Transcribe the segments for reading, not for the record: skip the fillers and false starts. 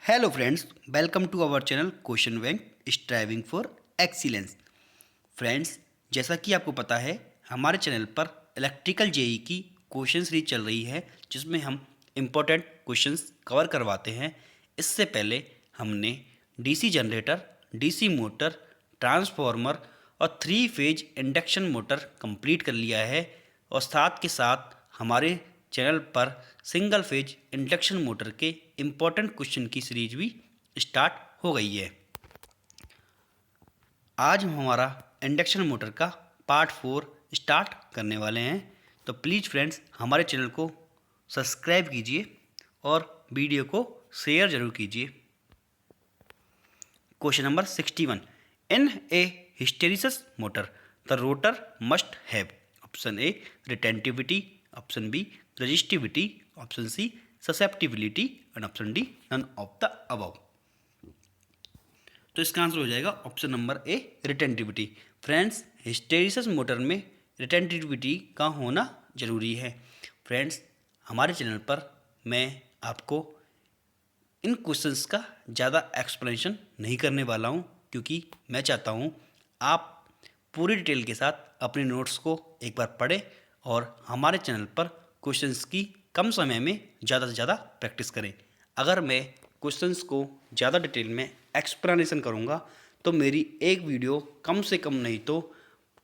Hello friends, welcome to our channel question bank striving for excellence. Friends, जैसा कि आपको पता है हमारे चैनल पर इलेक्ट्रिकल जेई की क्वेश्चन सीरीज चल रही है जिसमें हम इम्पोर्टेंट क्वेश्चंस कवर करवाते हैं। इससे पहले हमने DC generator, DC motor, transformer और 3 फेज इंडक्शन मोटर कंप्लीट कर लिया है और साथ के साथ हमारे चैनल पर सिंगल फेज इंडक्शन मोटर के इम्पोर्टेंट क्वेश्चन की सीरीज भी स्टार्ट हो गई है। आज हम हमारा इंडक्शन मोटर का पार्ट 4 स्टार्ट करने वाले हैं, तो प्लीज़ फ्रेंड्स हमारे चैनल को सब्सक्राइब कीजिए और वीडियो को शेयर ज़रूर कीजिए। Question number 61, in a hysteresis motor the rotor must have option A retentivity, option B resistivity, option C susceptibility and option D none of the above. तो इसका answer हो जाएगा ऑप्शन नंबर ए retentivity. Friends, hysteresis motor में retentivity का होना जरूरी है। Friends, हमारे चैनल पर मैं आपको इन क्वेश्चंस का ज़्यादा एक्सप्लेनेशन नहीं करने वाला हूं, क्योंकि मैं चाहता हूं आप पूरी डिटेल के साथ अपने नोट्स को एक बार पढ़ें और हमारे चैनल पर क्वेश्चंस की कम समय में ज़्यादा से ज़्यादा प्रैक्टिस करें। अगर मैं क्वेश्चंस को ज़्यादा डिटेल में एक्सप्लेनेशन करूँगा तो मेरी एक वीडियो कम से कम नहीं तो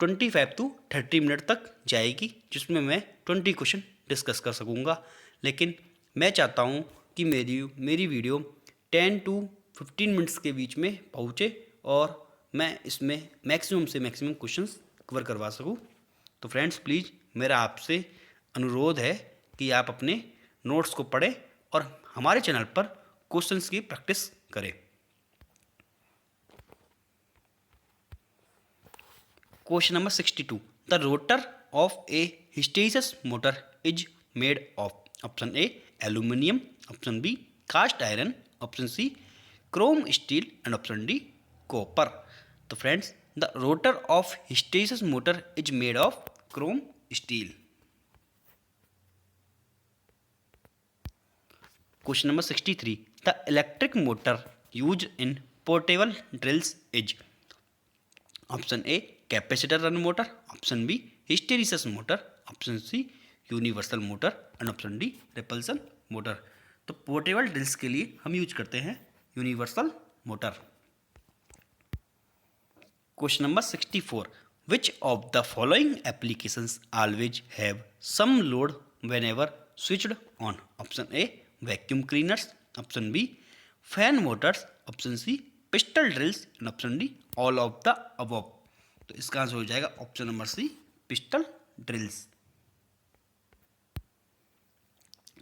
25 to 30 मिनट तक जाएगी, जिसमें मैं 20 क्वेश्चन डिस्कस कर सकूँगा। लेकिन मैं चाहता हूँ कि मेरी वीडियो 10 to 15 मिनट्स के बीच में पहुँचे और मैं इसमें मैक्सिमम से मैक्सिमम क्वेश्चंस कवर करवा सकूँ। तो फ्रेंड्स, प्लीज़ मेरा आपसे अनुरोध है कि आप अपने नोट्स को पढ़ें और हमारे चैनल पर क्वेश्चंस की प्रैक्टिस करें। Question number 62, the rotor of a hysteresis motor is made of option A aluminium, option B cast iron, option C chrome steel and option D copper. तो friends, the rotor of hysteresis motor is made of chrome steel. Question number 63, the electric motor use in portable drills is option A capacitor run motor, option B hysteresis motor, option C universal motor and option D repulsion motor. तो portable drills के लिए हम use करते हैं universal motor. Question number 64, which of the following applications always have some load whenever switched on, option A vacuum cleaners, option B fan motors, option C pistol drills and option D all of the above. तो इसका answer हो जाएगा option number C pistol drills.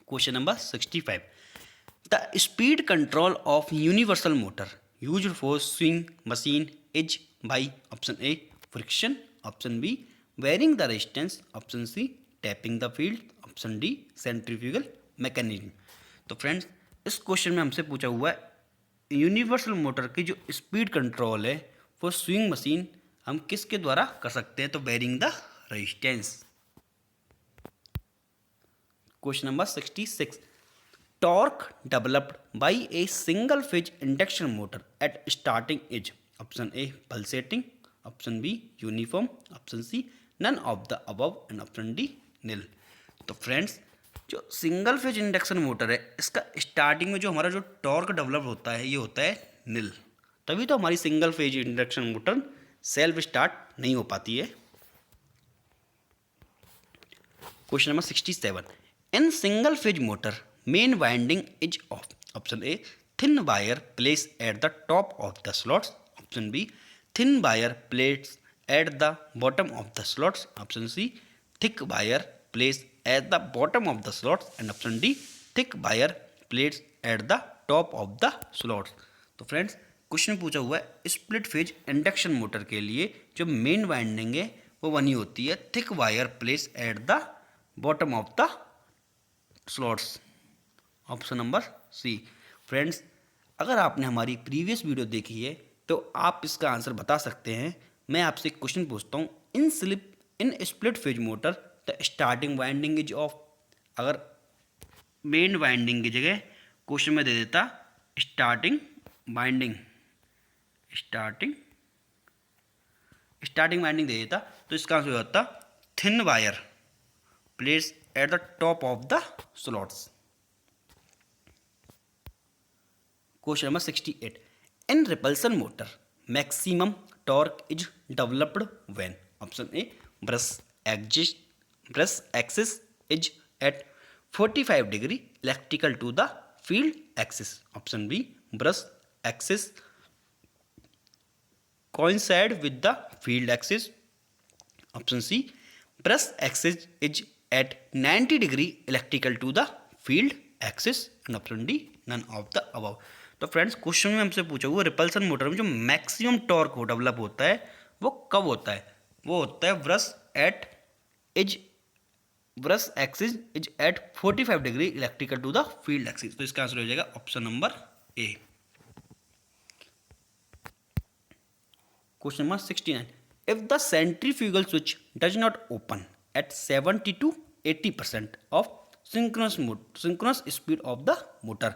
Question number 65, the speed control of universal motor used for sewing machine is by option A friction, option B varying the resistance, option C tapping the field, option D centrifugal mechanism. तो friends, इस question में हमसे पूछा हुआ है universal motor की जो speed control है वो स्विंग मशीन हम किसके द्वारा कर सकते हैं, तो bearing the resistance. Question number 66, torque developed by a single phase induction motor at starting is option A pulsating, option B uniform, option C none of the above and option D nil. तो friends, जो single phase induction motor है इसका starting में जो हमारा जो torque develop होता है ये होता है निल, तभी तो हमारी single phase induction motor self start नहीं हो पाती है। Question number 67, in single phase motor main winding is of option A thin wire place at the top of the slots, option B thin wire place at the bottom of the slots, option C thick wire place at the bottom of the slots and option D thick wire place at the top of the slots. तो friends, question पूछा हुआ है split phase induction motor के लिए जो main winding है वो बनी होती है thick wire place at the bottom of the slots, option number C. Friends, अगर आपने हमारी प्रीवियस वीडियो देखी है तो आप इसका आंसर बता सकते हैं। मैं आपसे क्वेश्चन पूछता हूँ, in split phase motor the starting winding is of. अगर मेन वाइंडिंग की जगह क्वेश्चन में दे देता स्टार्टिंग बाइंडिंग, स्टार्टिंग बाइंडिंग दे देता तो इसका आंसर होता thin wire place at the top of the slots. Question number 68, in repulsion motor maximum torque is developed when? Option A brush axis is at 45 degree electrical to the field axis. Option B brush axis coincide with the field axis. Option C, brush axis is at 90 degree electrical to the field axis. And option D, none of the above. तो friends question में हमसे पूछा हुआ repulsion motor में जो maximum torque हो develop होता है वो कब होता है? वो होता है brush axis is at 45 degree electrical to the field axis. तो इसका आंसर हो जाएगा option number A. Question number 69. If the centrifugal switch does not open at 70 to 80% of synchronous speed of the motor,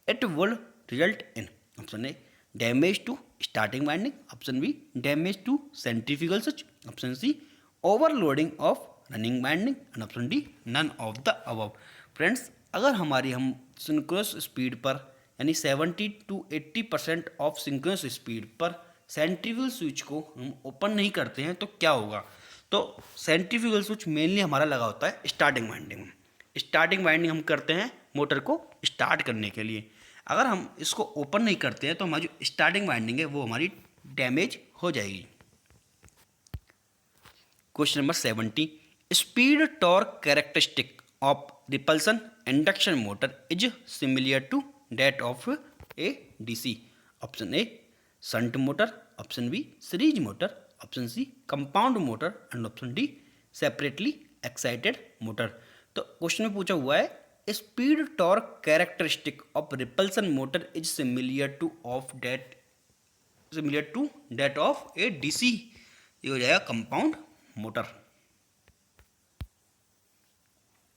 it will result in option A damage to starting winding, option B damage to centrifugal switch, option C overloading of running winding, and option D none of the above. Friends अगर हम synchronous speed पर यानी 70 to 80% of synchronous speed पर centrifugal switch को हम open नहीं करते हैं तो क्या होगा? तो सेंट्रीफ्यूगल स्विच मेनली हमारा लगा होता है स्टार्टिंग वाइंडिंग में। स्टार्टिंग वाइंडिंग हम करते हैं मोटर को स्टार्ट करने के लिए। अगर हम इसको ओपन नहीं करते हैं तो हमारी जो स्टार्टिंग वाइंडिंग है वो हमारी डैमेज हो जाएगी। Question number 70, speed torque characteristic of repulsion induction motor is similar to that of a DC. Option A shunt motor, option B series motor, option C compound motor, and option D separately excited motor. तो question में पूछा हुआ है speed torque characteristic of repulsion motor is similar to that of a DC. ये हो जाएगा compound motor.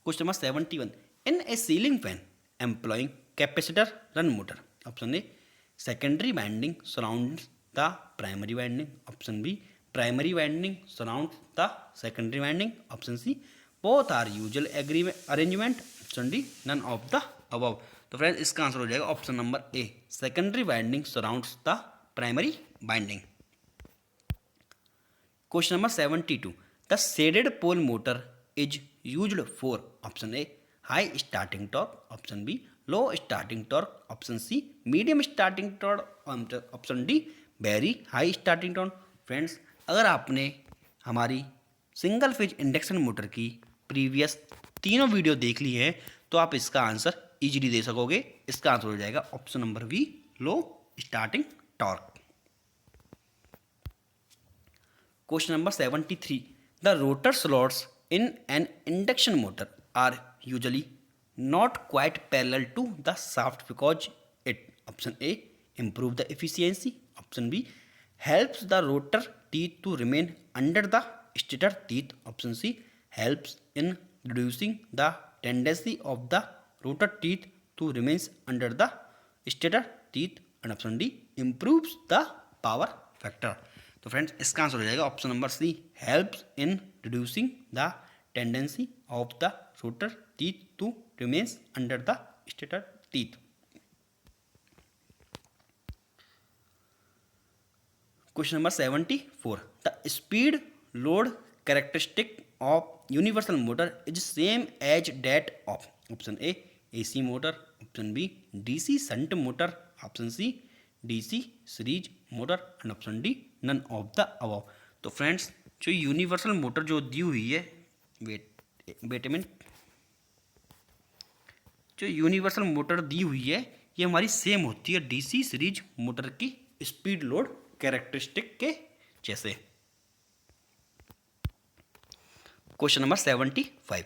Question number 71, in a ceiling fan employing capacitor run motor. Option A secondary winding surrounds the primary winding, option B primary winding surrounds the secondary winding, option C both are usual arrangement, option D none of the above. तो friends इसका answer हो जाएगा option number A secondary winding surrounds the primary winding. Question number 72, the shaded pole motor is used for option A high starting torque, option B low starting torque, option C medium starting torque, option D very high starting torque. Friends अगर आपने हमारी single phase induction motor की previous तीनों video देख ली है तो आप इसका आंसर इजीली दे सकोगे। इसका आंसर हो जाएगा option number B low starting torque. Question number 73, the rotor slots in an induction motor are usually not quite parallel to the shaft because it, option A improve the efficiency, option B helps the rotor teeth to remain under the stator teeth, option C helps in reducing the tendency of the rotor teeth to remain under the stator teeth, and option D improves the power factor। तो friends इसका answer हो जाएगा option number C helps in reducing the tendency of the rotor teeth to remains under the stator teeth। Question number 74, the speed load characteristic of universal motor is same as that of option A AC motor, option B DC shunt motor, option C DC series motor, and option D none of the above। तो friends जो universal motor जो दी हुई है जो universal motor दी हुई है ये हमारी सेम होती है डीसी सीरीज मोटर की स्पीड लोड कैरेक्टरिस्टिक के जैसे। Question number 75,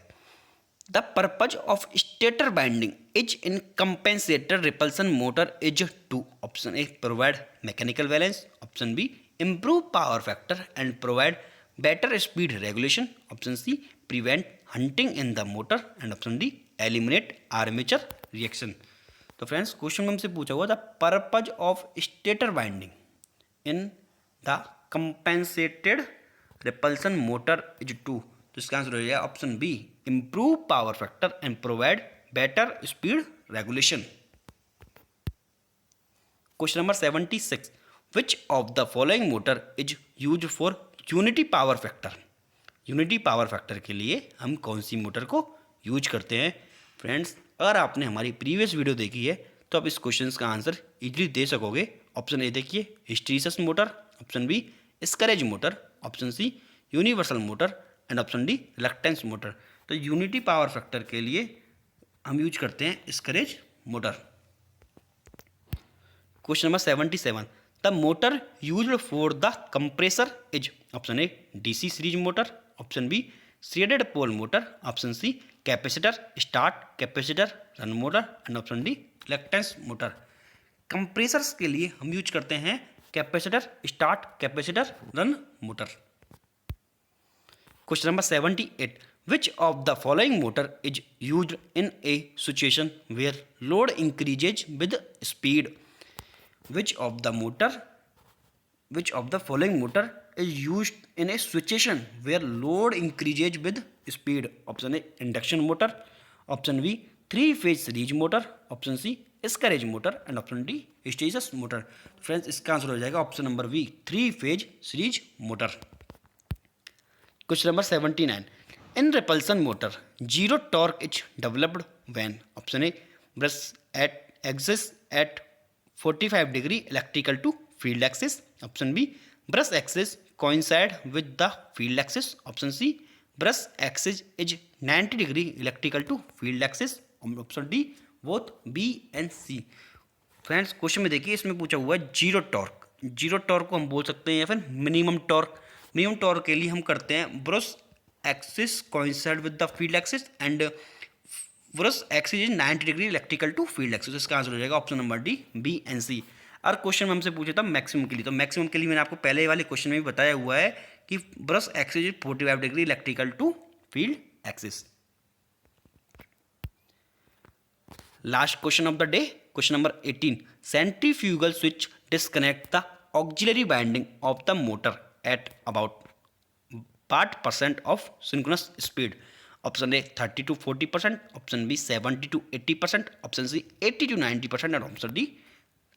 the purpose of stator binding is in compensator repulsion motor is to, option A provide mechanical balance, option B improve power factor and provide better speed regulation, option C prevent hunting in the motor, and option D eliminate armature reaction। तो friends question में हमसे पूछा हुआ the purpose of stator winding in the compensated repulsion motor is to, तो इसका answer हो जाएगा option B, improve power factor and provide better speed regulation. Question number 76, which of the following motor is use for unity power factor. Unity power factor के लिए हम कौन सी motor को use करते हैं। फ्रेंड्स अगर आपने हमारी प्रीवियस वीडियो देखी है तो आप इस क्वेश्चन का आंसर इजीली दे सकोगे। ऑप्शन ए देखिए hysteresis motor, option B Schrage motor, option C universal motor and option D reluctance motor. तो यूनिटी पावर फैक्टर के लिए हम यूज करते हैं Schrage motor. Question number 77, the motor used for the compressor is, option A DC series motor, option B shaded pole motor, option C capacitor start capacitor run motor and option D reluctance motor. Compressors के लिए हम use करते हैं capacitor start capacitor run motor. Question number 78, which of the following motor is used in a situation where load increases with speed. Which of the following motor is used in a situation where load increases with speed? Option A induction motor, option B three phase series motor, option C Schrage motor and option D hysteresis motor. Friends इसका answer हो जाएगा option number B three phase series motor. Question number 79, in repulsion motor zero torque is developed when, option A brush at axis at 45 degree electrical to field axis, option B brush axis coincide with the field axis, option C brush axis is 90 degree electrical to field axis, option D both B and C। Friends question में देखिए इसमें पूछा हुआ है zero torque. Zero torque को हम बोल सकते हैं या फिर मिनिमम टॉर्क। मिनिमम टॉर्क के लिए हम करते हैं brush axis coincide with the field axis and brush axis is 90 degree electrical to field axis. इसका आंसर हो जाएगा option number D B and C. और क्वेश्चन में हमसे पूछा था मैक्सिमम के लिए, तो मैक्सिमम के लिए मैंने आपको पहले वाले क्वेश्चन में भी बताया हुआ है कि brush axis is 45 degree electrical to field axis. Last question of the day, question number 18, centrifugal switch disconnect the auxiliary winding of the motor at about 8% of synchronous speed. Option A 30 to 40%, option B 70 to 80%, option C 80 to 90% और option D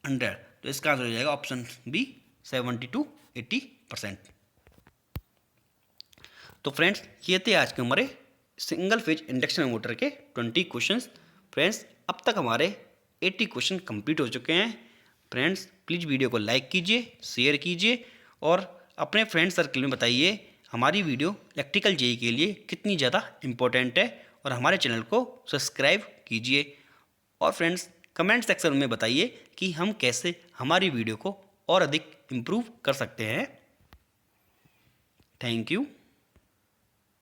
100। तो इसका answer हो जाएगा option B 70 to 80%। तो friends ये थे आज के हमारे सिंगल फेज इंडक्शन मोटर के 20 क्वेश्चंस। फ्रेंड्स अब तक हमारे 80 क्वेश्चन कंप्लीट हो चुके हैं। फ्रेंड्स प्लीज़ वीडियो को लाइक कीजिए, शेयर कीजिए और अपने फ्रेंड सर्कल में बताइए हमारी वीडियो इलेक्ट्रिकल जेईई के लिए कितनी ज़्यादा इम्पोर्टेंट है और हमारे चैनल को सब्सक्राइब कीजिए। और फ्रेंड्स कमेंट सेक्शन में बताइए कि हम कैसे हमारी वीडियो को और अधिक इम्प्रूव कर सकते हैं। Thank you.